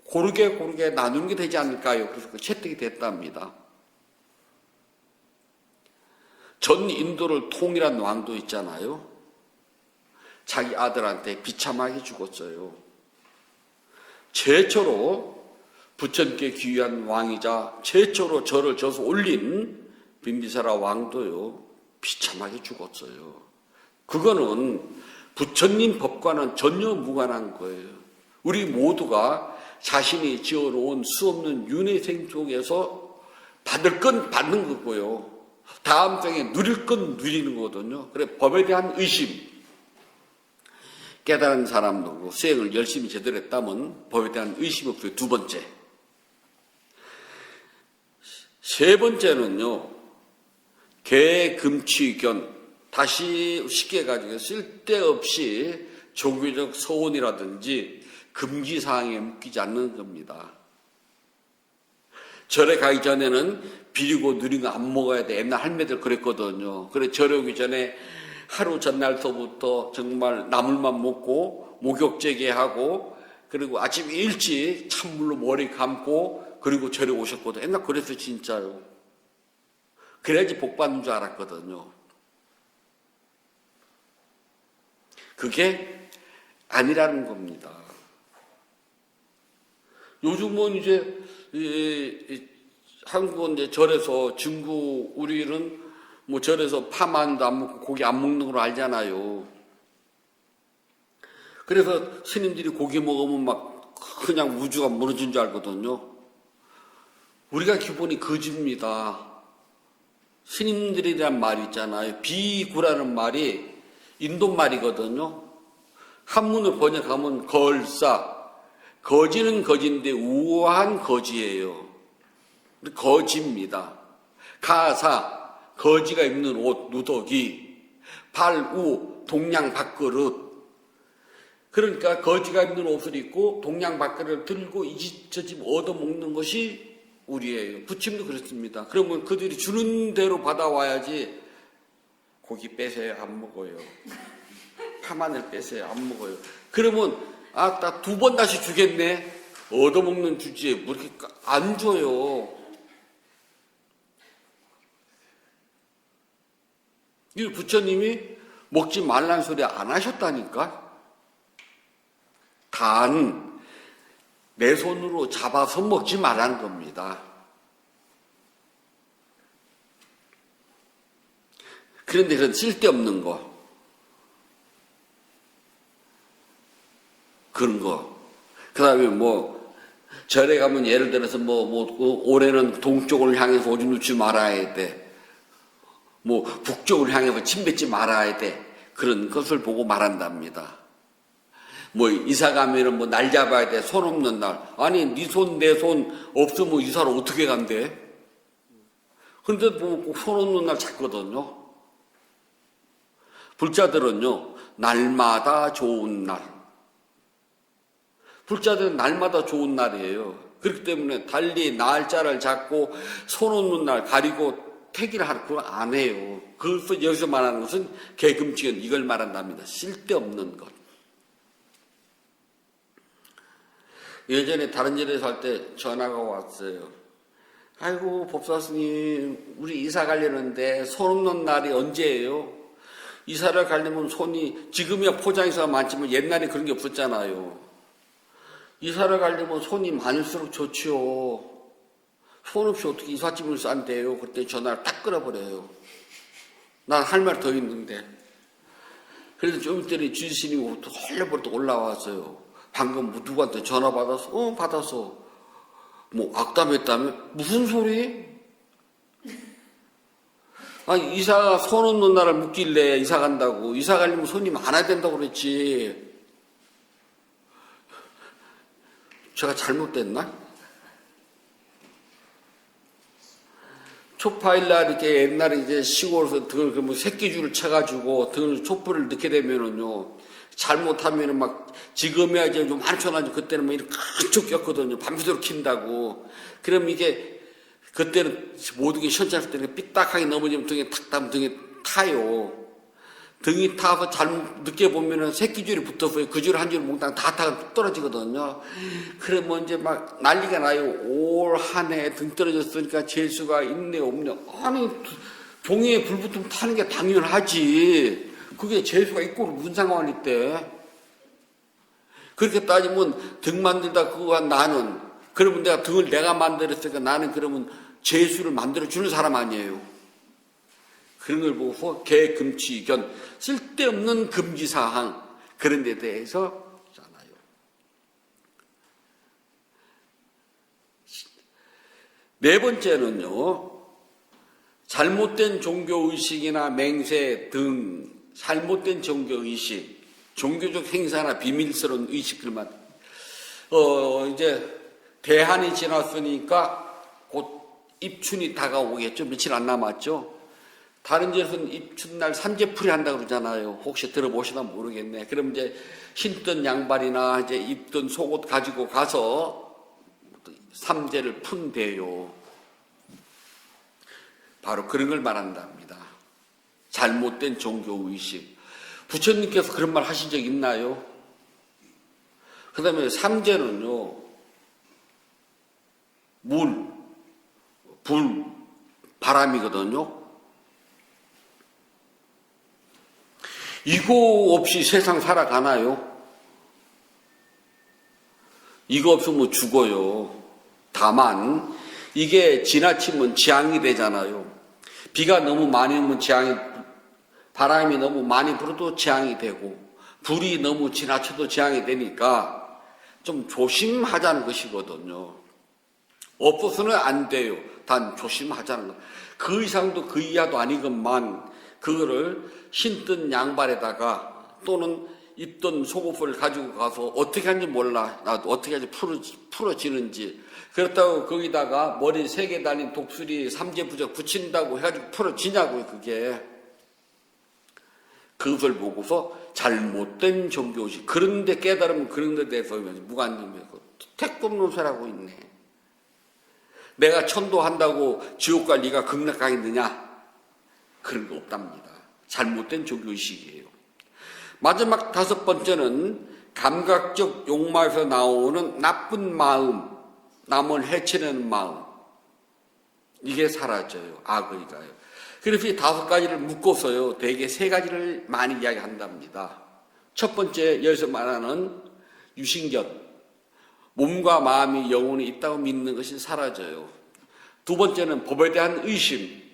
고르게 나누는 게 되지 않을까요? 그래서 그 채택이 됐답니다. 전 인도를 통일한 왕도 있잖아요. 자기 아들한테 비참하게 죽었어요. 최초로 부처님께 귀한 왕이자 최초로 절을 져서 올린 빈비사라 왕도요, 비참하게 죽었어요. 그거는 부처님 법과는 전혀 무관한 거예요. 우리 모두가 자신이 지어놓은 수없는 윤회생 속에서 받을 건 받는 거고요. 다음 생에 누릴 건 누리는 거거든요. 그래, 법에 대한 의심. 깨달은 사람도 수행을 열심히 제대로 했다면 법에 대한 의심이 없어요. 두 번째. 세 번째는요, 개금취견. 다시 쉽게 가지고 쓸데없이 종교적 서원이라든지 금기사항에 묶이지 않는 겁니다. 절에 가기 전에는 비리고 누린 거 안 먹어야 돼. 옛날 할매들 그랬거든요. 그래, 절에 오기 전에 하루 전날서부터 정말 나물만 먹고 목욕제기하고 그리고 아침 일찍 찬물로 머리 감고 그리고 절에 오셨거든요. 옛날 그랬어요, 진짜요. 그래야지 복 받는 줄 알았거든요. 그게 아니라는 겁니다. 요즘은 이제 한국은 이제 절에서 중국 우리는 뭐 절에서 파만도 안 먹고 고기 안 먹는 걸 알잖아요. 그래서 스님들이 고기 먹으면 막 그냥 우주가 무너진 줄 알거든요. 우리가 기본이 거짓입니다. 스님들이란 말이 있잖아요. 비구라는 말이 인도 말이거든요. 한문을 번역하면 걸사. 거지는 거지인데 우아한 거지예요. 거지입니다. 가사. 거지가 입는 옷, 누더기. 발우. 동양 밥그릇. 그러니까 거지가 입는 옷을 입고 동양 밥그릇을 들고 이 집 저 집 얻어먹는 것이 우리예요. 부침도 그렇습니다. 그러면 그들이 주는 대로 받아와야지. 고기 빼세요? 안 먹어요. 파마늘 빼세요? 안 먹어요. 그러면 딱 두 번 다시 주겠네. 얻어먹는 주지에 뭐 이렇게 안 줘요. 이 부처님이 먹지 말라는 소리 안 하셨다니까. 단 내 손으로 잡아서 먹지 말라는 겁니다. 그런데 그런 쓸데없는 거, 그런 거. 그 다음에 뭐, 절에 가면 예를 들어서 올해는 동쪽을 향해서 오줌 놓지 말아야 돼. 뭐, 북쪽을 향해서 침 뱉지 말아야 돼. 그런 것을 보고 말한답니다. 뭐, 이사 가면은 뭐, 날 잡아야 돼. 손 없는 날. 아니, 네 손, 내 손 없으면 이사를 어떻게 간대? 근데 뭐, 꼭 손 없는 날 찾거든요. 불자들은요, 날마다 좋은 날. 불자들은 날마다 좋은 날이에요. 그렇기 때문에 달리 날짜를 잡고 손 없는 날 가리고 택일 할 거 안 해요. 그래서 여기서 말하는 것은 개금치견 이걸 말한답니다. 쓸데없는 것. 예전에 다른 절에서 할 때 전화가 왔어요. 아이고 법사스님 우리 이사 가려는데 손 없는 날이 언제예요? 이사를 가려면 손이 지금이야 포장이사가 많지만 옛날에 그런 게 없었잖아요. 이사를 가려면 손이 많을수록 좋지요. 손 없이 어떻게 이삿짐을 싼대요? 그때 전화를 딱 끊어버려요. 난 할 말 더 있는데. 그래서 좀 이따리 주지스님이 헐레벌떡 올라왔어요. 방금 누구한테 전화 받았어? 받았어. 뭐 악담했다며? 무슨 소리? 아니 이사가 손 없는 날을 묻길래 이사 간다고. 이사 가려면 손이 많아야 된다고 그랬지. 제가 잘못됐나? 초파일날 이렇게 옛날에 이제 시골에서 등을 그러면 새끼줄을 쳐가지고 등을 촛불을 넣게 되면은요, 잘못하면은 막 지금이야 이제 좀 많잖아요. 그때는 뭐 이렇게 큰 쫓겼거든요. 밤새도록 킨다고. 그럼 이게 그때는 모든 게 시원찮을 때는 삐딱하게 넘어지면 등에 탁 따면 등에 타요. 등이 타서 잘못 늦게 보면은 새끼줄이 붙어서 그 줄 한 줄 몽땅 다 타가 떨어지거든요. 그러면 이제 막 난리가 나요. 올 한 해 등 떨어졌으니까 재수가 있네 없네. 아니 종이에 불 붙으면 타는 게 당연하지. 그게 재수가 있고 무슨 상관이 있대. 그렇게 따지면 등 만들다 그거 나는, 그러면 내가 등을 내가 만들었으니까 나는 그러면 재수를 만들어 주는 사람 아니에요. 그런 걸 보고 개금치견, 쓸데없는 금지사항, 그런 데 대해서 있잖아요. 네 번째는요, 잘못된 종교의식이나 맹세 등 잘못된 종교의식, 종교적 행사나 비밀스러운 의식들만, 이제 대한이 지났으니까 곧 입춘이 다가오겠죠. 며칠 안 남았죠. 다른 지역은 입춘날 삼재풀이 한다고 그러잖아요. 혹시 들어보시나 모르겠네. 그럼 이제 신던 양발이나 이제 입던 속옷 가지고 가서 삼재를 푼대요. 바로 그런 걸 말한답니다. 잘못된 종교의식. 부처님께서 그런 말 하신 적 있나요? 그 다음에 삼재는요, 물, 불, 바람이거든요. 이거 없이 세상 살아가나요? 이거 없으면 죽어요. 다만 이게 지나치면 재앙이 되잖아요. 비가 너무 많이 오면 재앙이, 바람이 너무 많이 불어도 재앙이 되고, 불이 너무 지나쳐도 재앙이 되니까 좀 조심하자는 것이거든요. 없어서는 안 돼요. 단 조심하자는 것. 그 이상도 그 이하도 아니건만 그거를 신던 양발에다가 또는 입던 속옷을 가지고 가서 어떻게 하는지 몰라. 나도 어떻게 하지 풀어지는지. 그렇다고 거기다가 머리 3개 달린 독수리 삼재부적 붙인다고 해가지고 풀어지냐고요, 그게. 그것을 보고서 잘못된 종교의식. 그런데 깨달으면 그런 데 대해서 무관님이 택없는 소리하고 있네. 내가 천도한다고 지옥 갈 리가 극락 가겠느냐? 그런 거 없답니다. 잘못된 종교의식이에요. 마지막 5번째는 감각적 욕망에서 나오는 나쁜 마음, 남을 해치려는 마음. 이게 사라져요. 악의가요. 그래서 이 5가지를 묶어서요, 대개 3가지를 많이 이야기한답니다. 첫 번째, 여기서 말하는 유신견. 몸과 마음이 영혼이 있다고 믿는 것이 사라져요. 두 번째는 법에 대한 의심.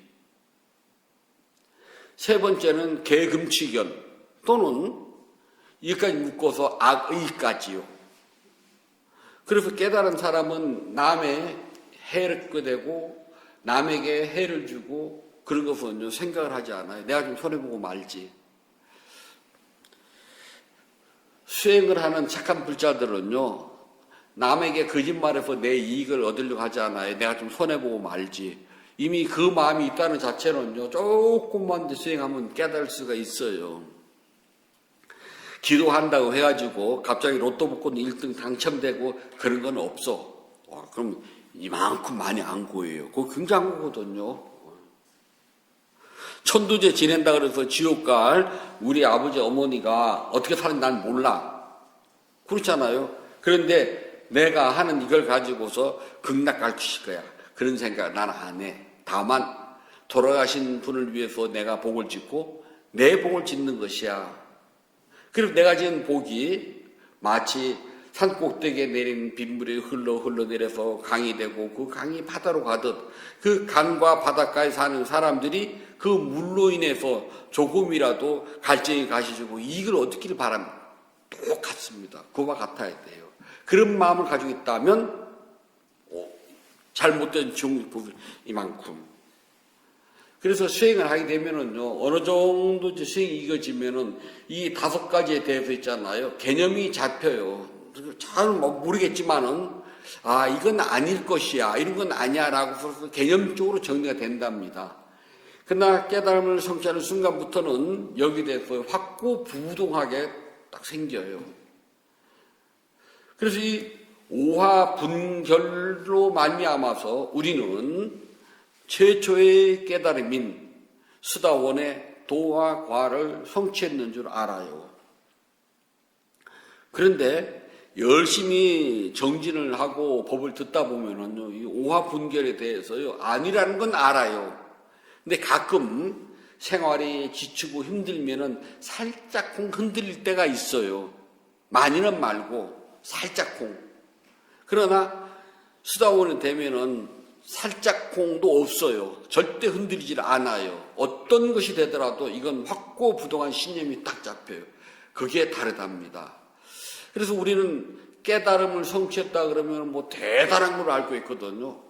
세 번째는 개금치견 또는 이까지 묶어서 악의까지요. 그래서 깨달은 사람은 남의 해를 끄게 되고 남에게 해를 주고 그런 것은 생각을 하지 않아요. 내가 좀 손해보고 말지. 수행을 하는 착한 불자들은요, 남에게 거짓말해서 내 이익을 얻으려고 하지 않아요. 내가 좀 손해보고 말지. 이미 그 마음이 있다는 자체는요, 조금만 수행하면 깨달을 수가 있어요. 기도한다고 해가지고 갑자기 로또 복권 1등 당첨되고 그런 건 없어. 그럼 이만큼 많이 안 구해요. 그거 굉장한 거거든요. 천도제 지낸다 그래서 지옥 갈 우리 아버지 어머니가 어떻게 사는지 난 몰라. 그렇잖아요. 그런데 내가 하는 이걸 가지고서 극락 갈 거야. 그런 생각 난 안 해. 다만 돌아가신 분을 위해서 내가 복을 짓고 내 복을 짓는 것이야. 그리고 내가 지은 복이 마치 산꼭대기에 내린 빗물이 흘러내려서 강이 되고 그 강이 바다로 가듯 그 강과 바닷가에 사는 사람들이 그 물로 인해서 조금이라도 갈증이 가시고 이익을 얻기를 바랍니다. 똑같습니다. 그와 같아야 돼요. 그런 마음을 가지고 있다면 잘못된 종교법이 이만큼. 그래서 수행을 하게 되면은요, 어느 정도 수행이 이어지면은 이 5가지에 대해서 있잖아요. 개념이 잡혀요. 잘 모르겠지만은 이건 아닐 것이야, 이런 건 아니야 라고 개념적으로 정리가 된답니다. 그러나 깨달음을 성취하는 순간부터는 여기에 대해서 확고부동하게 딱 생겨요. 그래서 이 오화 분결로 말미암아서 우리는 최초의 깨달음인 수다원의 도와 과를 성취했는 줄 알아요. 그런데 열심히 정진을 하고 법을 듣다 보면은요, 이 오화 분결에 대해서요, 아니라는 건 알아요. 근데 가끔 생활이 지치고 힘들면은 살짝쿵 흔들릴 때가 있어요. 많이는 말고 살짝쿵. 그러나 수다원에 되면은 살짝쿵도 없어요. 절대 흔들리질 않아요. 어떤 것이 되더라도 이건 확고부동한 신념이 딱 잡혀요. 그게 다르답니다. 그래서 우리는 깨달음을 성취했다 그러면 뭐 대단한 걸 알고 있거든요.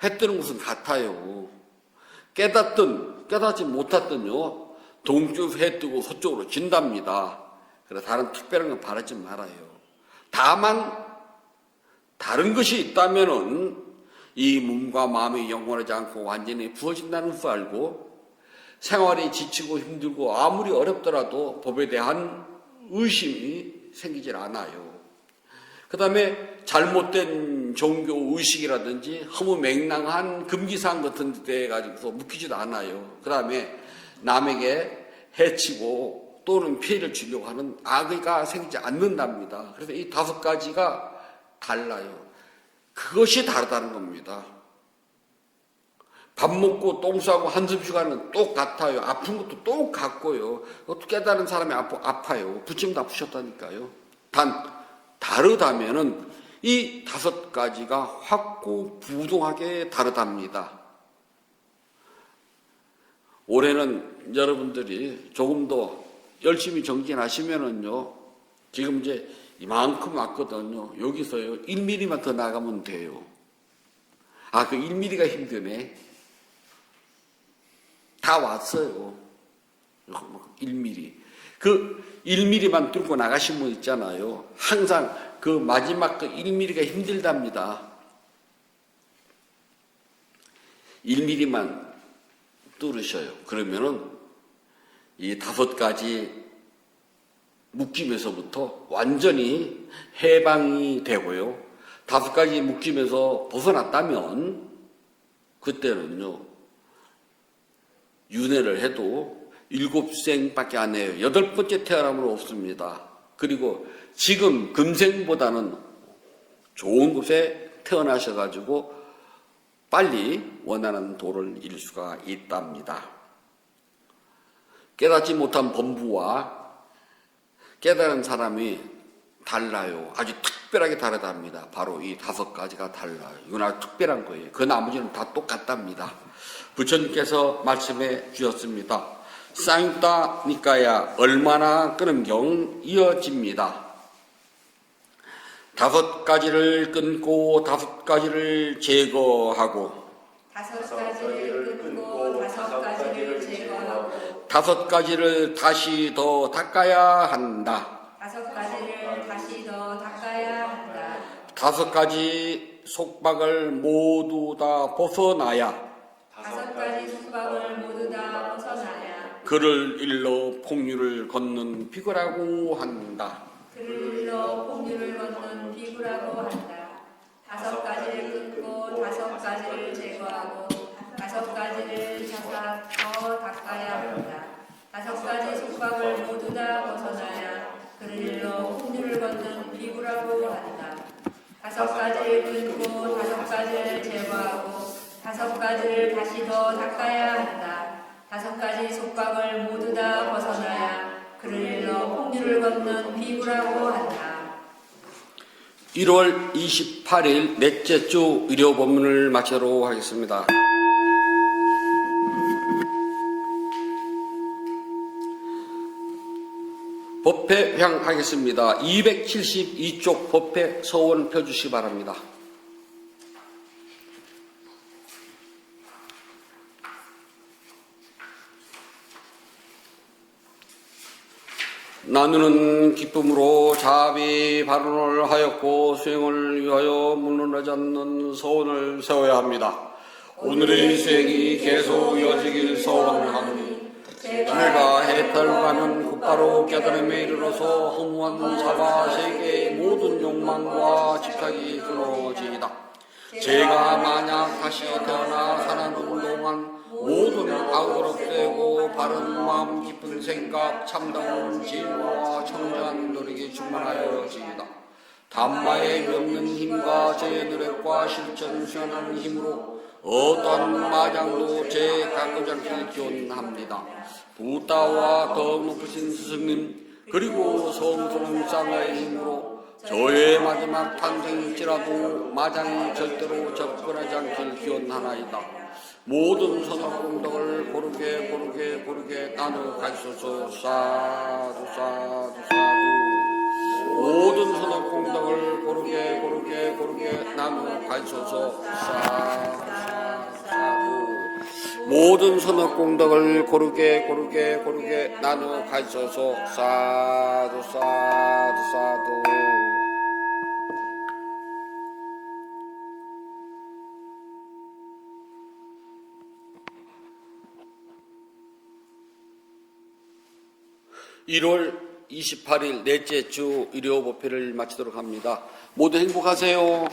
해 뜨는 것은 같아요. 깨닫든 깨닫지 못했든요, 동쪽 해 뜨고 서쪽으로 진답니다. 그래서 다른 특별한 건 바라지 말아요. 다만 다른 것이 있다면은 이 몸과 마음이 영원하지 않고 완전히 부어진다는 것을 알고 생활이 지치고 힘들고 아무리 어렵더라도 법에 대한 의심이 생기질 않아요. 그 다음에 잘못된 종교 의식이라든지 허무맹랑한 금기사항 같은 데 가지고서 묶이지도 않아요. 그 다음에 남에게 해치고 또는 피해를 주려고 하는 악의가 생기지 않는답니다. 그래서 이 5가지가 달라요. 그것이 다르다는 겁니다. 밥 먹고 똥 싸고 한숨 쉬고는 똑같아요. 아픈 것도 똑같고요. 깨달은 사람이 아파요. 부처님도 아프셨다니까요. 단 다르다면은 이 5가지가 확고부동하게 다르답니다. 올해는 여러분들이 조금 더 열심히 정진하시면은요, 지금 이제 이만큼 왔거든요. 여기서요 1mm만 더 나가면 돼요. 그 1mm가 힘드네. 다 왔어요. 1mm. 그 1mm만 뚫고 나가신 분 있잖아요. 항상 그 마지막 그 1mm가 힘들답니다. 1mm만 뚫으셔요. 그러면은 이 5가지 묶임에서부터 완전히 해방이 되고요. 5가지 묶임에서 벗어났다면 그때는요, 윤회를 해도 7생밖에 안 해요. 8번째 태어남으로 없습니다. 그리고 지금 금생보다는 좋은 곳에 태어나셔가지고 빨리 원하는 도를 이룰 수가 있답니다. 깨닫지 못한 범부와 깨달은 사람이 달라요. 아주 특별하게 다르답니다. 바로 이 5가지가 달라요. 이건 아주 특별한 거예요. 그 나머지는 다 똑같답니다. 부처님께서 말씀해 주셨습니다. 쌍따 니까야 얼마나 끊음경 이어집니다. 5가지를 끊고 5가지를 제거하고 5가지를 끊고 5가지를 제거하고 5가지를 다시 더 닦아야 한다. 5가지를 다시 더 닦아야 한다. 5가지 속박을 모두 다 벗어나야 5가지 속박을 모두 다 벗어나야 그를 일러 폭류를 걷는 비거라고 한다. 그를 일러 폭류를 걷는 비구라고 한다. 5가지를 끊고 5가지를 제거하고 5가지를 더 닦아야 한다. 5가지 속박을 모두 다 벗어나야 그를 일러 폭류를 걷는 비구라고 한다. 5가지를 끊고 5가지를 제거하고 5가지를 다시 더 닦아야 한다. 5가지 속박을 모두 다 벗어나야 그를 일러 폭류를 걷는 비구라고 한다. 1월 28일 넷째 주 의료 법문을 마치도록 하겠습니다. 법회 향하겠습니다. 272쪽 법회 서원 펴주시기 바랍니다. 나누는 기쁨으로 자비 발언을 하였고 수행을 위하여 물러나지 않는 서원을 세워야 합니다. 오늘의 수행이 계속 이어지길 서원하노니 제가 해탈가면 곧바로 깨달음에 이르러서 허무한 사바 세계의 모든 욕망과 집착이 끊어지이다. 제가 만약 다시 태어나 사는 동안 모든 악을 없애고 바른 마음 깊은 생각 참다운 진로와 청정한 노력이 충만하여지이다. 담마에 없는 힘과 제 노력과 실천 수행하는 힘으로 어떠한 마장도 제 가꾸지 않길 기원합니다. 부다와 더 높으신 스승님 그리고 성스러운 쌍의 힘으로 저의 마지막 탄생일지라도 마장이 절대로 접근하지 않길 기원하나이다. 모든 선악 공덕을 고르게 나누어 가시소서. 사두 사두 사두. 모든 선악 공덕을 고르게 나누어 가시소서. 사두 사두 사두. 모든 선악 공덕을 고르게 나누어 가시소서. 사두 사두 사두. (1월 28일) 넷째 주 일요 법회를 마치도록 합니다. 모두 행복하세요.